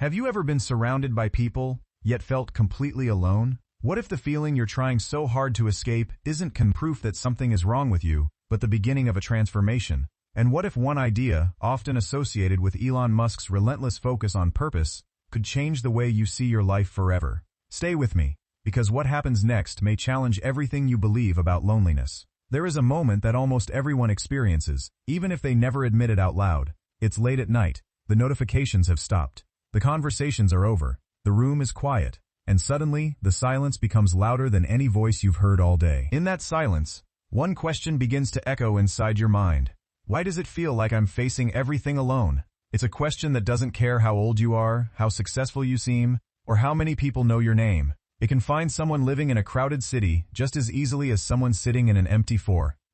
Have you ever been surrounded by people, yet felt completely alone? What if the feeling you're trying so hard to escape isn't proof that something is wrong with you, but the beginning of a transformation? And what if one idea, often associated with Elon Musk's relentless focus on purpose, could change the way you see your life forever? Stay with me, because what happens next may challenge everything you believe about loneliness. There is a moment that almost everyone experiences, even if they never admit it out loud. It's late at night, the notifications have stopped, the conversations are over, the room is quiet, and suddenly, the silence becomes louder than any voice you've heard all day. In that silence, one question begins to echo inside your mind. Why does it feel like I'm facing everything alone? It's a question that doesn't care how old you are, how successful you seem, or how many people know your name. It can find someone living in a crowded city just as easily as someone sitting in an empty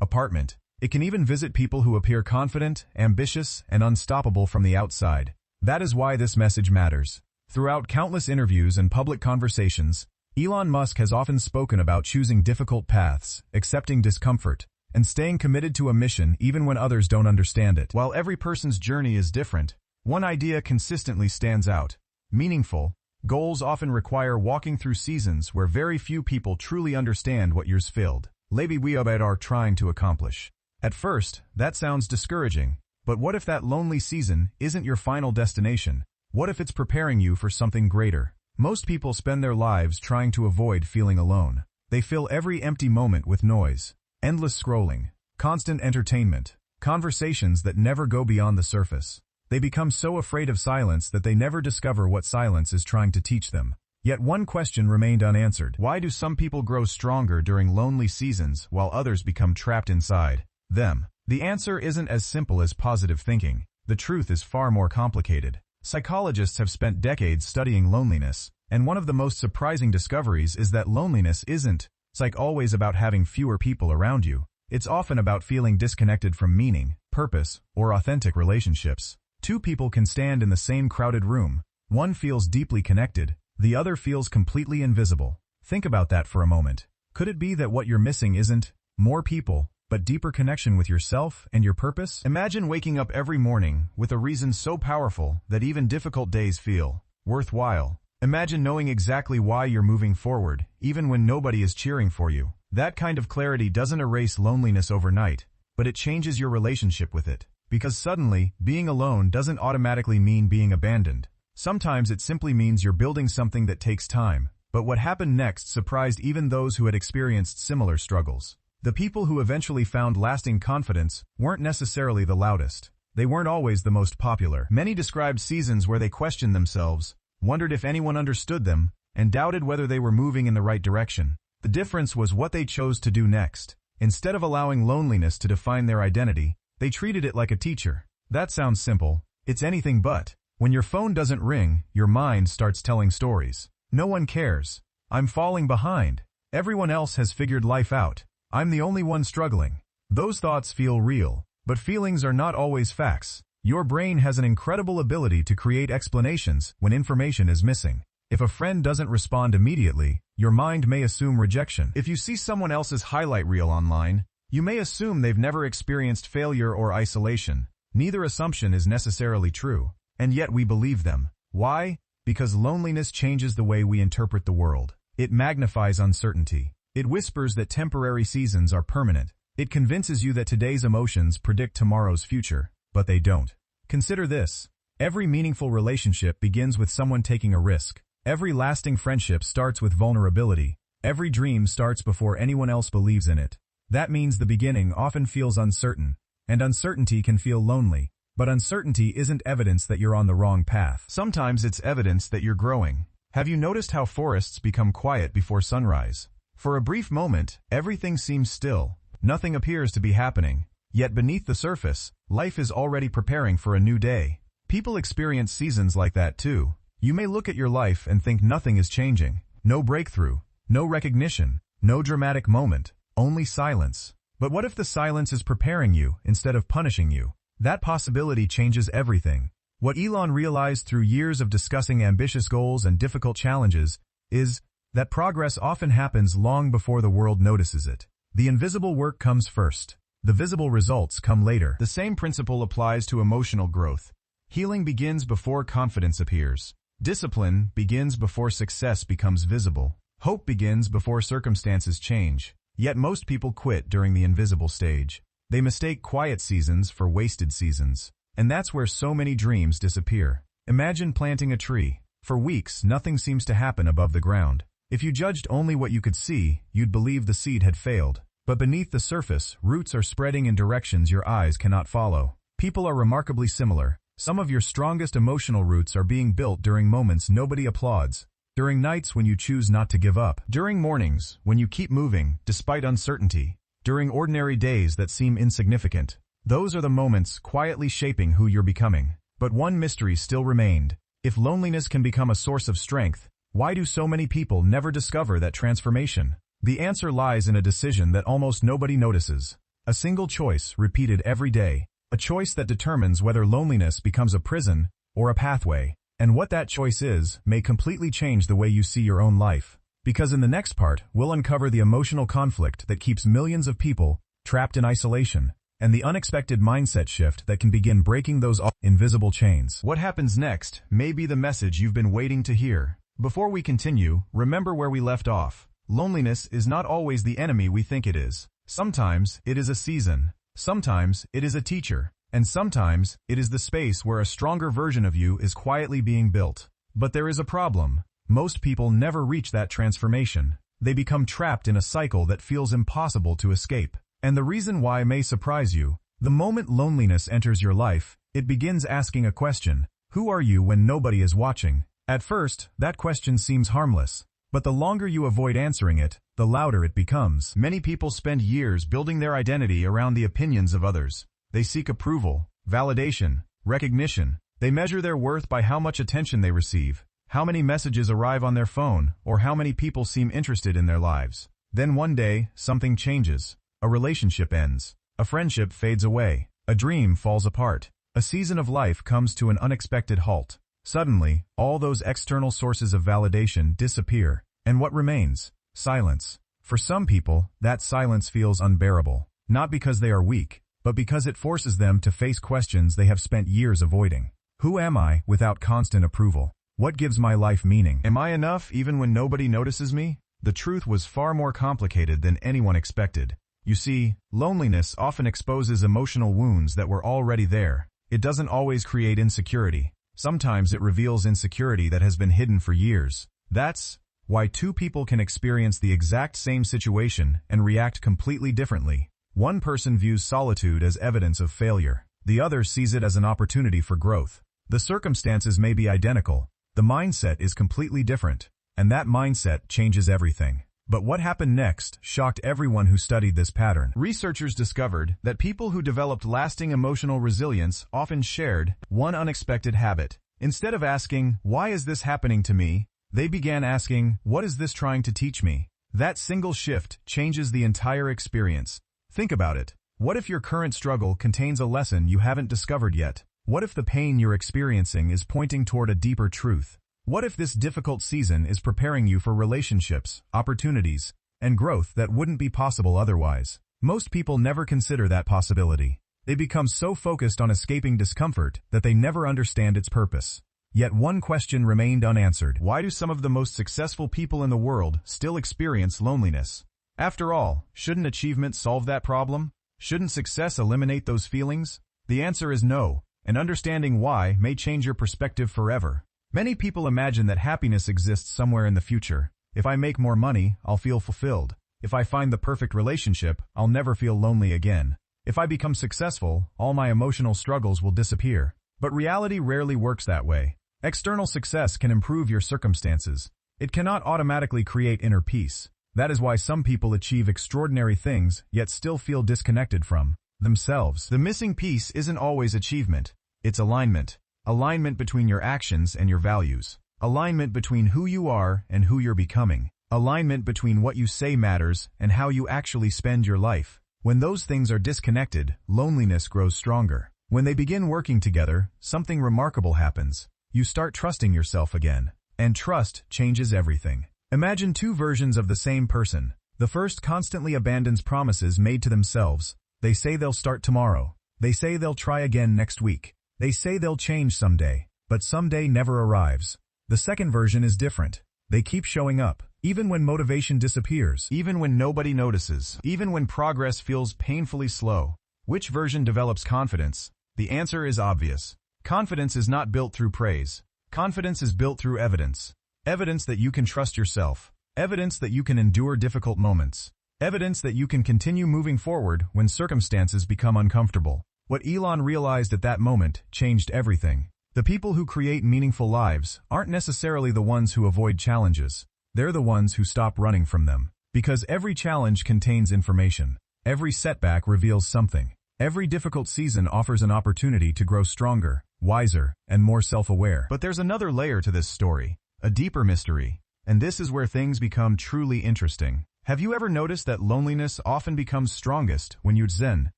apartment. It can even visit people who appear confident, ambitious, and unstoppable from the outside. That is why this message matters. Throughout countless interviews and public conversations, Elon Musk has often spoken about choosing difficult paths, accepting discomfort, and staying committed to a mission even when others don't understand it. While every person's journey is different, one idea consistently stands out: meaningful. Goals often require walking through seasons where very few people truly understand what yours filled. We are trying to accomplish. At first, that sounds discouraging, but what if that lonely season isn't your final destination? What if it's preparing you for something greater? Most people spend their lives trying to avoid feeling alone. They fill every empty moment with noise, endless scrolling, constant entertainment, conversations that never go beyond the surface. They become so afraid of silence that they never discover what silence is trying to teach them. Yet one question remained unanswered. Why do some people grow stronger during lonely seasons while others become trapped inside them? The answer isn't as simple as positive thinking. The truth is far more complicated. Psychologists have spent decades studying loneliness, and one of the most surprising discoveries is that loneliness isn't always about having fewer people around you. It's often about feeling disconnected from meaning, purpose, or authentic relationships. Two people can stand in the same crowded room. One feels deeply connected, the other feels completely invisible. Think about that for a moment. Could it be that what you're missing isn't more people, but deeper connection with yourself and your purpose? Imagine waking up every morning with a reason so powerful that even difficult days feel worthwhile. Imagine knowing exactly why you're moving forward, even when nobody is cheering for you. That kind of clarity doesn't erase loneliness overnight, but it changes your relationship with it. Because suddenly, being alone doesn't automatically mean being abandoned. Sometimes it simply means you're building something that takes time. But what happened next surprised even those who had experienced similar struggles. The people who eventually found lasting confidence weren't necessarily the loudest. They weren't always the most popular. Many described seasons where they questioned themselves, wondered if anyone understood them, and doubted whether they were moving in the right direction. The difference was what they chose to do next. Instead of allowing loneliness to define their identity, they treated it like a teacher. That sounds simple. It's anything but. When your phone doesn't ring, your mind starts telling stories. No one cares. I'm falling behind. Everyone else has figured life out. I'm the only one struggling. Those thoughts feel real, but feelings are not always facts. Your brain has an incredible ability to create explanations when information is missing. If a friend doesn't respond immediately, your mind may assume rejection. If you see someone else's highlight reel online, you may assume they've never experienced failure or isolation. Neither assumption is necessarily true, and yet we believe them. Why? Because loneliness changes the way we interpret the world. It magnifies uncertainty. It whispers that temporary seasons are permanent. It convinces you that today's emotions predict tomorrow's future, but they don't. Consider this. Every meaningful relationship begins with someone taking a risk. Every lasting friendship starts with vulnerability. Every dream starts before anyone else believes in it. That means the beginning often feels uncertain, and uncertainty can feel lonely. But uncertainty isn't evidence that you're on the wrong path. Sometimes it's evidence that you're growing. Have you noticed how forests become quiet before sunrise? For a brief moment, everything seems still. Nothing appears to be happening. Yet beneath the surface, life is already preparing for a new day. People experience seasons like that too. You may look at your life and think nothing is changing. No breakthrough, no recognition, no dramatic moment. Only silence. But what if the silence is preparing you instead of punishing you? That possibility changes everything. What Elon realized through years of discussing ambitious goals and difficult challenges is that progress often happens long before the world notices it. The invisible work comes first. The visible results come later. The same principle applies to emotional growth. Healing begins before confidence appears. Discipline begins before success becomes visible. Hope begins before circumstances change. Yet most people quit during the invisible stage. They mistake quiet seasons for wasted seasons. And that's where so many dreams disappear. Imagine planting a tree. For weeks, nothing seems to happen above the ground. If you judged only what you could see, you'd believe the seed had failed. But beneath the surface, roots are spreading in directions your eyes cannot follow. People are remarkably similar. Some of your strongest emotional roots are being built during moments nobody applauds. During nights when you choose not to give up. During mornings when you keep moving, despite uncertainty. During ordinary days that seem insignificant. Those are the moments quietly shaping who you're becoming. But one mystery still remained. If loneliness can become a source of strength, why do so many people never discover that transformation? The answer lies in a decision that almost nobody notices. A single choice repeated every day. A choice that determines whether loneliness becomes a prison or a pathway. And what that choice is may completely change the way you see your own life. Because in the next part, we'll uncover the emotional conflict that keeps millions of people trapped in isolation, and the unexpected mindset shift that can begin breaking those invisible chains. What happens next may be the message you've been waiting to hear. Before we continue, remember where we left off. Loneliness is not always the enemy we think it is. Sometimes it is a season. Sometimes it is a teacher. And sometimes it is the space where a stronger version of you is quietly being built. But there is a problem. Most people never reach that transformation. They become trapped in a cycle that feels impossible to escape. And the reason why may surprise you. The moment loneliness enters your life, it begins asking a question. Who are you when nobody is watching? At first, that question seems harmless. But the longer you avoid answering it, the louder it becomes. Many people spend years building their identity around the opinions of others. They seek approval, validation, recognition. They measure their worth by how much attention they receive, how many messages arrive on their phone, or how many people seem interested in their lives. Then one day, something changes. A relationship ends. A friendship fades away. A dream falls apart. A season of life comes to an unexpected halt. Suddenly, all those external sources of validation disappear. And what remains? Silence. For some people, that silence feels unbearable. Not because they are weak, but because it forces them to face questions they have spent years avoiding. Who am I without constant approval? What gives my life meaning? Am I enough even when nobody notices me? The truth was far more complicated than anyone expected. You see, loneliness often exposes emotional wounds that were already there. It doesn't always create insecurity. Sometimes it reveals insecurity that has been hidden for years. That's why two people can experience the exact same situation and react completely differently. One person views solitude as evidence of failure. The other sees it as an opportunity for growth. The circumstances may be identical. The mindset is completely different. And that mindset changes everything. But what happened next shocked everyone who studied this pattern. Researchers discovered that people who developed lasting emotional resilience often shared one unexpected habit. Instead of asking, "Why is this happening to me?" they began asking, "What is this trying to teach me?" That single shift changes the entire experience. Think about it. What if your current struggle contains a lesson you haven't discovered yet? What if the pain you're experiencing is pointing toward a deeper truth? What if this difficult season is preparing you for relationships, opportunities, and growth that wouldn't be possible otherwise? Most people never consider that possibility. They become so focused on escaping discomfort that they never understand its purpose. Yet one question remained unanswered. Why do some of the most successful people in the world still experience loneliness? After all, shouldn't achievement solve that problem? Shouldn't success eliminate those feelings? The answer is no, and understanding why may change your perspective forever. Many people imagine that happiness exists somewhere in the future. If I make more money, I'll feel fulfilled. If I find the perfect relationship, I'll never feel lonely again. If I become successful, all my emotional struggles will disappear. But reality rarely works that way. External success can improve your circumstances. It cannot automatically create inner peace. That is why some people achieve extraordinary things, yet still feel disconnected from themselves. The missing piece isn't always achievement. It's alignment. Alignment between your actions and your values. Alignment between who you are and who you're becoming. Alignment between what you say matters and how you actually spend your life. When those things are disconnected, loneliness grows stronger. When they begin working together, something remarkable happens. You start trusting yourself again. And trust changes everything. Imagine two versions of the same person. The first constantly abandons promises made to themselves. They say they'll start tomorrow. They say they'll try again next week. They say they'll change someday, but someday never arrives. The second version is different. They keep showing up, even when motivation disappears, even when nobody notices, even when progress feels painfully slow. Which version develops confidence? The answer is obvious. Confidence is not built through praise. Confidence is built through evidence. Evidence that you can trust yourself. Evidence that you can endure difficult moments. Evidence that you can continue moving forward when circumstances become uncomfortable. What Elon realized at that moment changed everything. The people who create meaningful lives aren't necessarily the ones who avoid challenges. They're the ones who stop running from them. Because every challenge contains information. Every setback reveals something. Every difficult season offers an opportunity to grow stronger, wiser, and more self-aware. But there's another layer to this story, a deeper mystery. And this is where things become truly interesting. Have you ever noticed that loneliness often becomes strongest when you're zen,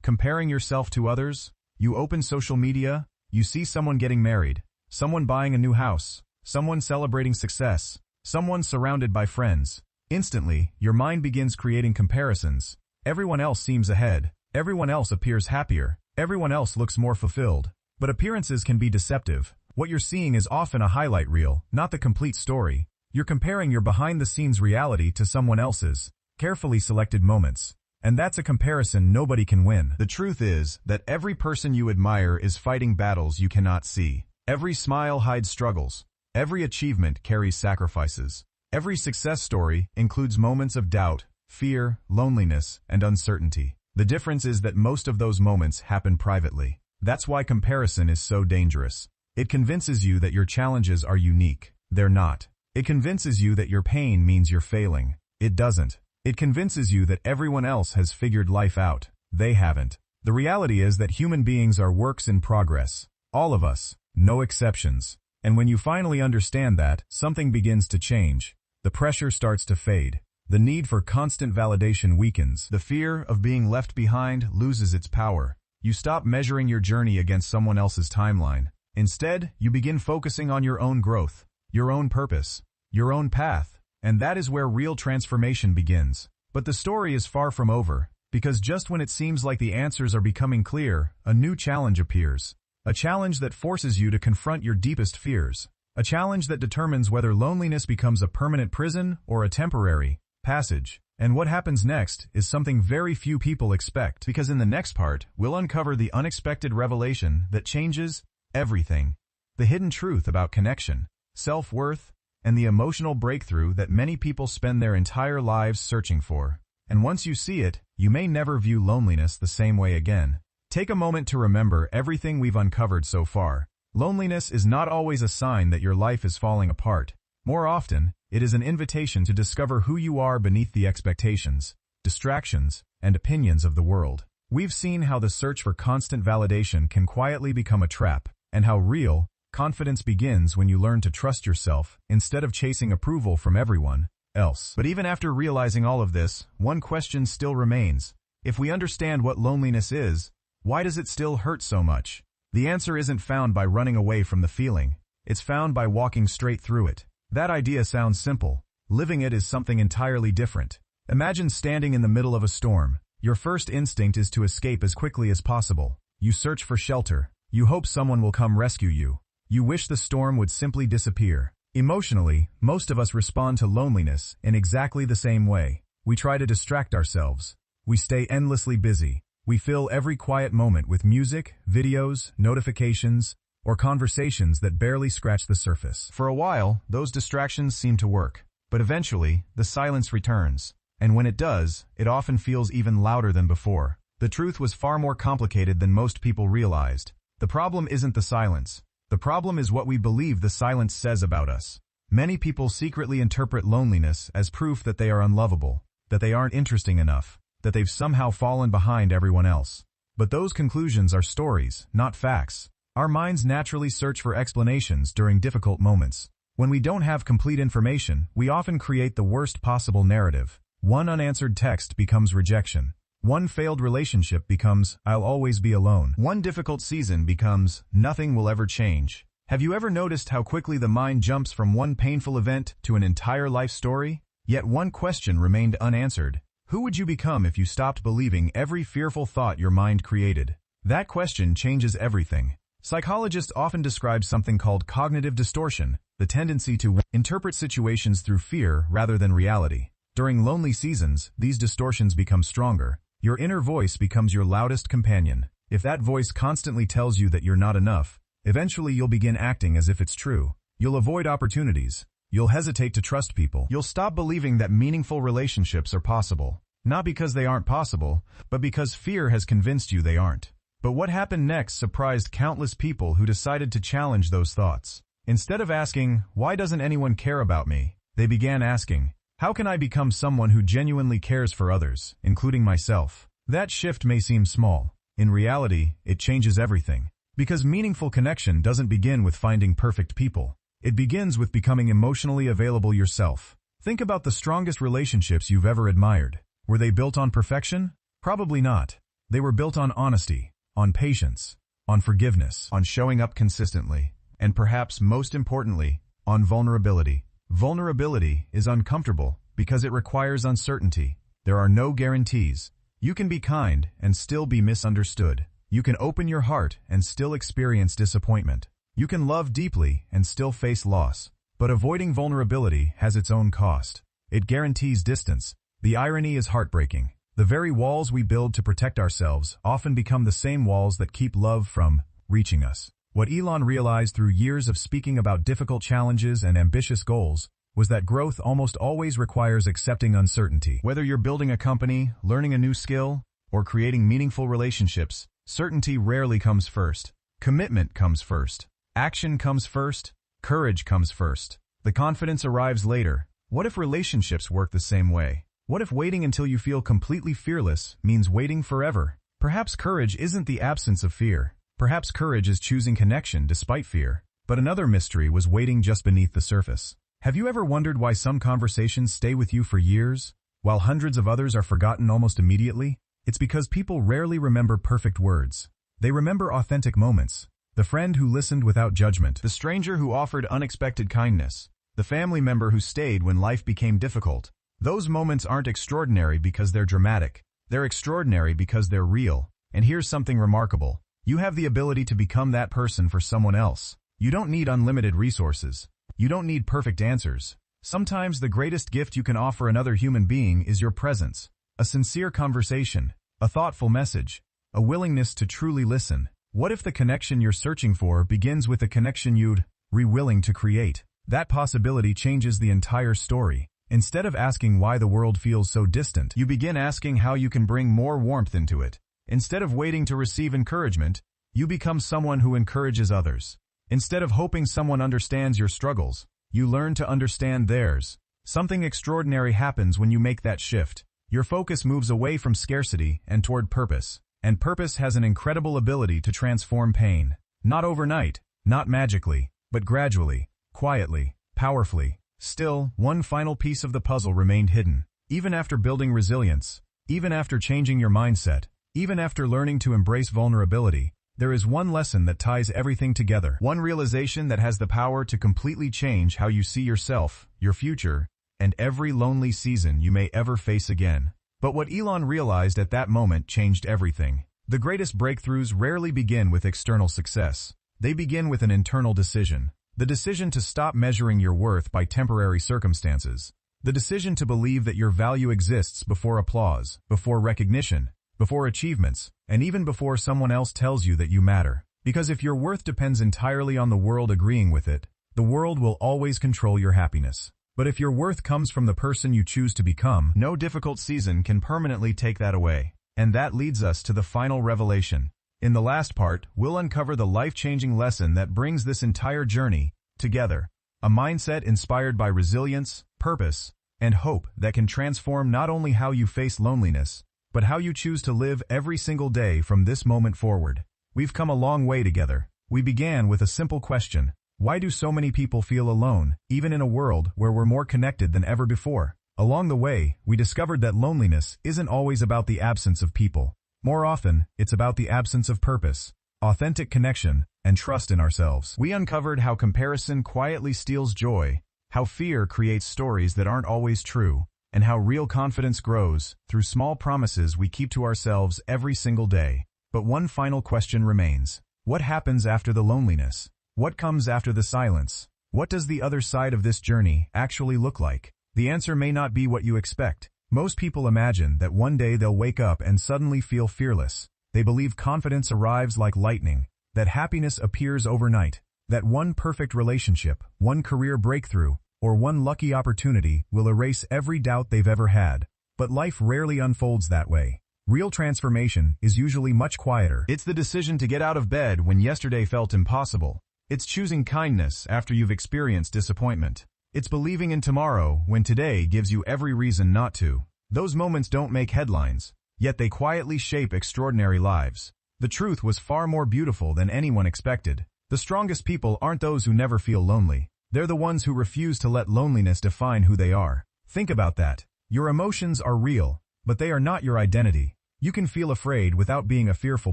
comparing yourself to others? You open social media, you see someone getting married, someone buying a new house, someone celebrating success, someone surrounded by friends. Instantly, your mind begins creating comparisons. Everyone else seems ahead. Everyone else appears happier. Everyone else looks more fulfilled. But appearances can be deceptive. What you're seeing is often a highlight reel, not the complete story. You're comparing your behind-the-scenes reality to someone else's carefully selected moments. And that's a comparison nobody can win. The truth is that every person you admire is fighting battles you cannot see. Every smile hides struggles. Every achievement carries sacrifices. Every success story includes moments of doubt, fear, loneliness, and uncertainty. The difference is that most of those moments happen privately. That's why comparison is so dangerous. It convinces you that your challenges are unique. They're not. It convinces you that your pain means you're failing. It doesn't. It convinces you that everyone else has figured life out. They haven't. The reality is that human beings are works in progress. All of us. No exceptions. And when you finally understand that, something begins to change. The pressure starts to fade. The need for constant validation weakens. The fear of being left behind loses its power. You stop measuring your journey against someone else's timeline. Instead, you begin focusing on your own growth, your own purpose, your own path. And that is where real transformation begins. But the story is far from over, because just when it seems like the answers are becoming clear, a new challenge appears. A challenge that forces you to confront your deepest fears. A challenge that determines whether loneliness becomes a permanent prison or a temporary passage. And what happens next is something very few people expect, because in the next part, we'll uncover the unexpected revelation that changes everything. The hidden truth about connection, self-worth, and the emotional breakthrough that many people spend their entire lives searching for. And once you see it, you may never view loneliness the same way again. Take a moment to remember everything we've uncovered so far. Loneliness is not always a sign that your life is falling apart. More often, it is an invitation to discover who you are beneath the expectations, distractions, and opinions of the world. We've seen how the search for constant validation can quietly become a trap, and how real confidence begins when you learn to trust yourself instead of chasing approval from everyone else. But even after realizing all of this, one question still remains. If we understand what loneliness is, why does it still hurt so much? The answer isn't found by running away from the feeling. It's found by walking straight through it. That idea sounds simple. Living it is something entirely different. Imagine standing in the middle of a storm. Your first instinct is to escape as quickly as possible. You search for shelter. You hope someone will come rescue you. You wish the storm would simply disappear. Emotionally, most of us respond to loneliness in exactly the same way. We try to distract ourselves. We stay endlessly busy. We fill every quiet moment with music, videos, notifications, or conversations that barely scratch the surface. For a while, those distractions seem to work. But eventually, the silence returns. And when it does, it often feels even louder than before. The truth was far more complicated than most people realized. The problem isn't the silence. The problem is what we believe the silence says about us. Many people secretly interpret loneliness as proof that they are unlovable, that they aren't interesting enough, that they've somehow fallen behind everyone else. But those conclusions are stories, not facts. Our minds naturally search for explanations during difficult moments. When we don't have complete information, we often create the worst possible narrative. One unanswered text becomes rejection. One failed relationship becomes, I'll always be alone. One difficult season becomes, nothing will ever change. Have you ever noticed how quickly the mind jumps from one painful event to an entire life story? Yet one question remained unanswered. Who would you become if you stopped believing every fearful thought your mind created? That question changes everything. Psychologists often describe something called cognitive distortion, the tendency to interpret situations through fear rather than reality. During lonely seasons, these distortions become stronger. Your inner voice becomes your loudest companion. If that voice constantly tells you that you're not enough, eventually you'll begin acting as if it's true. You'll avoid opportunities. You'll hesitate to trust people. You'll stop believing that meaningful relationships are possible. Not because they aren't possible, but because fear has convinced you they aren't. But what happened next surprised countless people who decided to challenge those thoughts. Instead of asking, "Why doesn't anyone care about me?" they began asking, "How can I become someone who genuinely cares for others, including myself?" That shift may seem small. In reality, it changes everything. Because meaningful connection doesn't begin with finding perfect people. It begins with becoming emotionally available yourself. Think about the strongest relationships you've ever admired. Were they built on perfection? Probably not. They were built on honesty, on patience, on forgiveness, on showing up consistently, and perhaps most importantly, on vulnerability. Vulnerability is uncomfortable because it requires uncertainty. There are no guarantees. You can be kind and still be misunderstood. You can open your heart and still experience disappointment. You can love deeply and still face loss. But avoiding vulnerability has its own cost. It guarantees distance. The irony is heartbreaking. The very walls we build to protect ourselves often become the same walls that keep love from reaching us. What Elon realized through years of speaking about difficult challenges and ambitious goals was that growth almost always requires accepting uncertainty. Whether you're building a company, learning a new skill, or creating meaningful relationships, certainty rarely comes first. Commitment comes first. Action comes first. Courage comes first. The confidence arrives later. What if relationships work the same way? What if waiting until you feel completely fearless means waiting forever? Perhaps courage isn't the absence of fear. Perhaps courage is choosing connection despite fear. But another mystery was waiting just beneath the surface. Have you ever wondered why some conversations stay with you for years, while hundreds of others are forgotten almost immediately? It's because people rarely remember perfect words. They remember authentic moments. The friend who listened without judgment. The stranger who offered unexpected kindness. The family member who stayed when life became difficult. Those moments aren't extraordinary because they're dramatic. They're extraordinary because they're real. And here's something remarkable. You have the ability to become that person for someone else. You don't need unlimited resources. You don't need perfect answers. Sometimes the greatest gift you can offer another human being is your presence. A sincere conversation. A thoughtful message. A willingness to truly listen. What if the connection you're searching for begins with the connection you'd be willing to create? That possibility changes the entire story. Instead of asking why the world feels so distant, you begin asking how you can bring more warmth into it. Instead of waiting to receive encouragement, you become someone who encourages others. Instead of hoping someone understands your struggles, you learn to understand theirs. Something extraordinary happens when you make that shift. Your focus moves away from scarcity and toward purpose. And purpose has an incredible ability to transform pain. Not overnight, not magically, but gradually, quietly, powerfully. Still, one final piece of the puzzle remained hidden. Even after building resilience, even after changing your mindset, even after learning to embrace vulnerability, there is one lesson that ties everything together. One realization that has the power to completely change how you see yourself, your future, and every lonely season you may ever face again. But what Elon realized at that moment changed everything. The greatest breakthroughs rarely begin with external success. They begin with an internal decision. The decision to stop measuring your worth by temporary circumstances. The decision to believe that your value exists before applause, before recognition, before achievements, and even before someone else tells you that you matter. Because if your worth depends entirely on the world agreeing with it, the world will always control your happiness. But if your worth comes from the person you choose to become, no difficult season can permanently take that away. And that leads us to the final revelation. In the last part, we'll uncover the life-changing lesson that brings this entire journey together. A mindset inspired by resilience, purpose, and hope that can transform not only how you face loneliness, but how you choose to live every single day from this moment forward. We've come a long way together. We began with a simple question. Why do so many people feel alone, even in a world where we're more connected than ever before? Along the way, we discovered that loneliness isn't always about the absence of people. More often, it's about the absence of purpose, authentic connection, and trust in ourselves. We uncovered how comparison quietly steals joy, how fear creates stories that aren't always true, and how real confidence grows through small promises we keep to ourselves every single day. But one final question remains. What happens after the loneliness? What comes after the silence? What does the other side of this journey actually look like? The answer may not be what you expect. Most people imagine that one day they'll wake up and suddenly feel fearless. They believe confidence arrives like lightning, that happiness appears overnight, that one perfect relationship, one career breakthrough, or one lucky opportunity will erase every doubt they've ever had. But life rarely unfolds that way. Real transformation is usually much quieter. It's the decision to get out of bed when yesterday felt impossible. It's choosing kindness after you've experienced disappointment. It's believing in tomorrow when today gives you every reason not to. Those moments don't make headlines, yet they quietly shape extraordinary lives. The truth was far more beautiful than anyone expected. The strongest people aren't those who never feel lonely. They're the ones who refuse to let loneliness define who they are. Think about that. Your emotions are real, but they are not your identity. You can feel afraid without being a fearful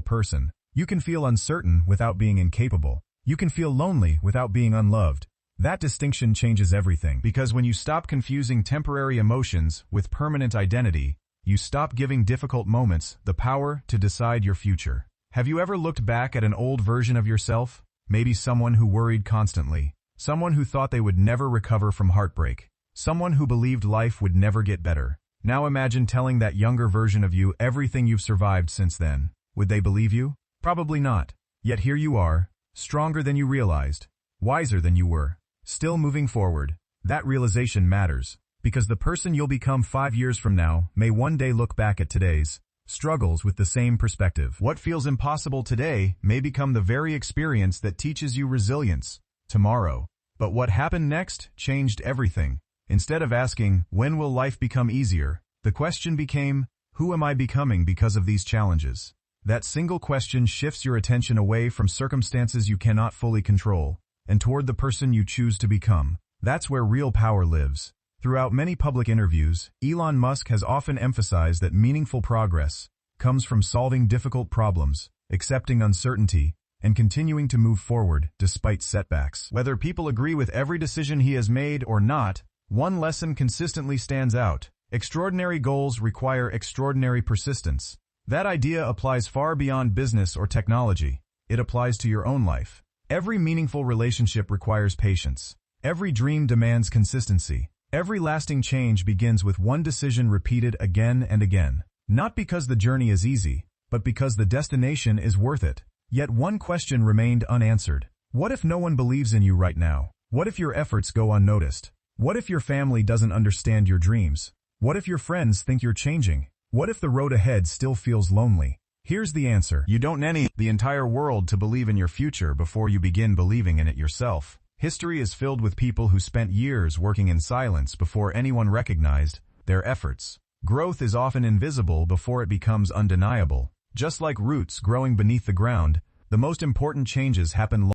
person. You can feel uncertain without being incapable. You can feel lonely without being unloved. That distinction changes everything, because when you stop confusing temporary emotions with permanent identity, you stop giving difficult moments the power to decide your future. Have you ever looked back at an old version of yourself? Maybe someone who worried constantly, someone who thought they would never recover from heartbreak, someone who believed life would never get better. Now imagine telling that younger version of you everything you've survived since then. Would they believe you? Probably not. Yet here you are, stronger than you realized, wiser than you were, still moving forward. That realization matters, because the person you'll become 5 years from now may one day look back at today's struggles with the same perspective. What feels impossible today may become the very experience that teaches you resilience tomorrow. But what happened next changed everything. Instead of asking, when will life become easier, the question became, who am I becoming because of these challenges? That single question shifts your attention away from circumstances you cannot fully control, and toward the person you choose to become. That's where real power lives. Throughout many public interviews, Elon Musk has often emphasized that meaningful progress comes from solving difficult problems, accepting uncertainty, and continuing to move forward despite setbacks. Whether people agree with every decision he has made or not, one lesson consistently stands out. Extraordinary goals require extraordinary persistence. That idea applies far beyond business or technology. It applies to your own life. Every meaningful relationship requires patience. Every dream demands consistency. Every lasting change begins with one decision repeated again and again. Not because the journey is easy, but because the destination is worth it. Yet one question remained unanswered. What if no one believes in you right now? What if your efforts go unnoticed? What if your family doesn't understand your dreams? What if your friends think you're changing? What if the road ahead still feels lonely? Here's the answer. You don't need the entire world to believe in your future before you begin believing in it yourself. History is filled with people who spent years working in silence before anyone recognized their efforts. Growth is often invisible before it becomes undeniable. Just like roots growing beneath the ground, the most important changes happen